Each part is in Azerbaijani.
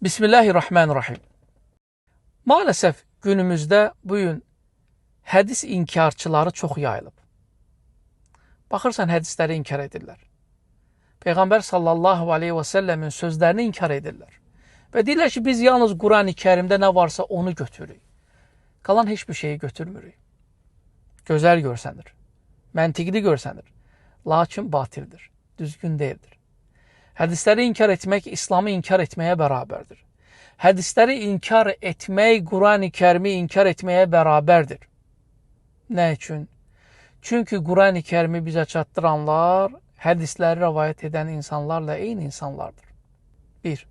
Bismillahirrahmanirrahim. Maalesef günümüzdə bugün hədis inkarçıları çox yayılıb. Baxırsan, hədisləri inkar edirlər. Peyğəmbər sallallahu aleyhi və səlləmin sözlərini inkar edirlər. Və deyirlər ki, biz yalnız Quran-ı Kərimdə nə varsa onu götürürük. Qalan heç bir şeyi götürmürük. Gözəl görsənir, məntiqli görsənir, lakin batildir, düzgün deyildir. Hədisləri inkar etmək İslamı inkar etməyə bərabərdir. Hədisləri inkar etmək Quran-ı Kərimi inkar etməyə bərabərdir. Nə üçün? Çünki Quran-ı Kərimi bizə çatdıranlar hədisləri rəvayət edən insanlarla eyni insanlardır. 1.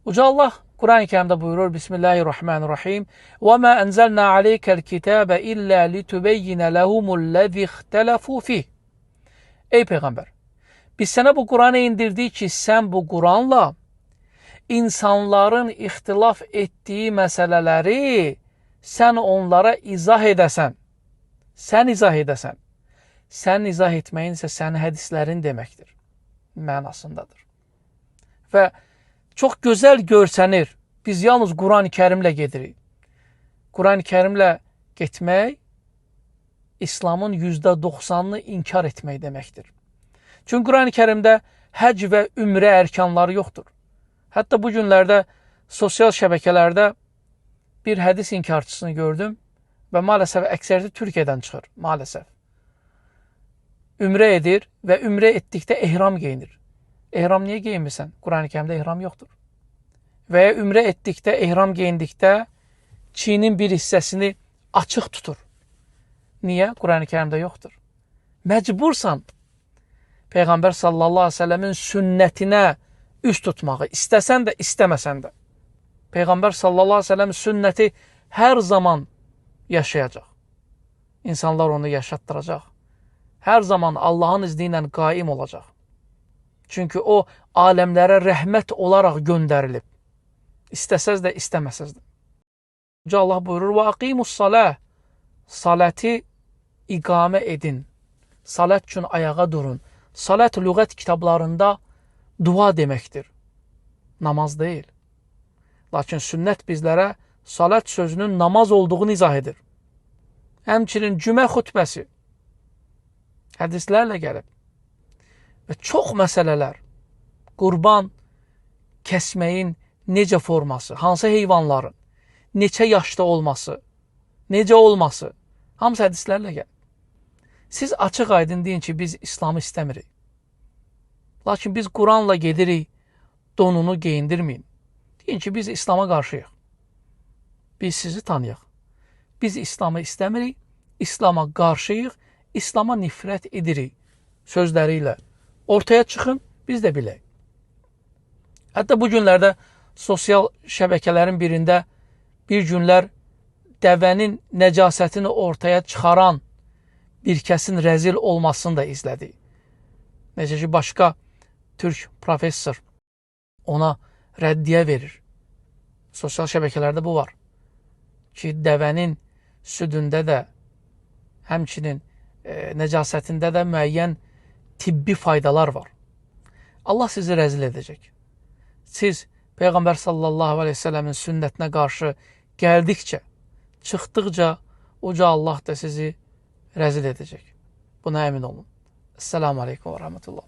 Uca Allah Quran-ı Kərimdə buyurur: Bismillahirrahmanirrahim. وَمَا أَنْزَلْنَا عَلَيْكَ الْكِتَابَ إِلَّا لِتُبَيِّنَ لَهُمُ الَّذِي اخْتَلَفُوا فِيهِ. Ey Peyğəmbər! Biz sənə bu Quranı indirdik ki, sən bu Quranla insanların ixtilaf etdiyi məsələləri sən onlara izah edəsən. Sən izah edəsən. Sən izah etməyin isə sənin hədislərin deməkdir. Mənasındadır. Və çox gözəl görsənir. Biz yalnız Quran-ı Kərimlə gedirik. Quran-ı Kərimlə getmək İslamın %90'ını inkar etmək deməkdir. Çünki Quran-ı Kərimdə həc və ümrə ərkanları yoxdur. Hətta bu günlərdə sosial şəbəkələrdə bir hədis inkarçısını gördüm və maalesef əksəriyyəti Türkiyədən çıxır. Maalesef. Ümrə edir və ümrə etdikdə ehram geyinir. Ehram niyə geyinmirsən? Quran-ı Kərimdə ehram yoxdur. Və ya ümrə etdikdə, ehram geyindikdə çiyinin bir hissəsini açıq tutur. Niyə? Quran-ı Kərimdə yoxdur. Məcbursan Peyğəmbər sallallahu aleyhi ve sellemin sünnətinə üst tutmağı, istəsən də, istəməsən də. Peyğəmbər sallallahu aleyhi ve sellemin sünnəti hər zaman yaşayacaq. İnsanlar onu yaşatdıracaq. Hər zaman Allahın izni ilə qaim olacaq. Çünki o, aləmlərə rəhmət olaraq göndərilib. İstəsəz də, istəməsəz də. Uca Allah buyurur: Və aqimus salah. Saləti iqamə edin. Salət üçün ayağa durun. Salət lüğət kitablarında dua deməkdir. Namaz deyil. Lakin sünnət bizlərə salət sözünün namaz olduğunu izah edir. Həmçinin cümə xutbəsi hədislərlə gəlib. Və çox məsələlər, qurban kəsməyin necə forması, hansı heyvanların, neçə yaşda olması, necə olması, hamısı hədislərlə gəlib. Siz açıq aydın deyin ki, biz İslamı istəmirik. Lakin biz Quranla gedirik, donunu geyindirməyin. Deyin ki, biz İslama qarşıyıq. Biz sizi tanıyıq. Biz İslamı istəmirik, İslama qarşıyıq, İslama nifrət edirik sözləri ilə. Ortaya çıxın, biz də bilək. Hətta bu günlərdə sosial şəbəkələrin birində bir günlər dəvənin nəcasətini ortaya çıxaran bir kəsin rəzil olmasını da izlədik. Necə ki, başqa türk professor ona rəddiyə verir. Sosial şəbəkələrdə bu var. Ki, dəvənin südündə də, həmçinin nəcasətində də müəyyən tibbi faydalar var. Allah sizi rəzil edəcək. Siz Peyğəmbər sallallahu aleyhi ve sellemin sünnətinə qarşı gəldikcə, çıxdıqca Uca Allah da sizi rəzil edəcək. Buna əmin olun. Esselamu aleykum və rahmetullah.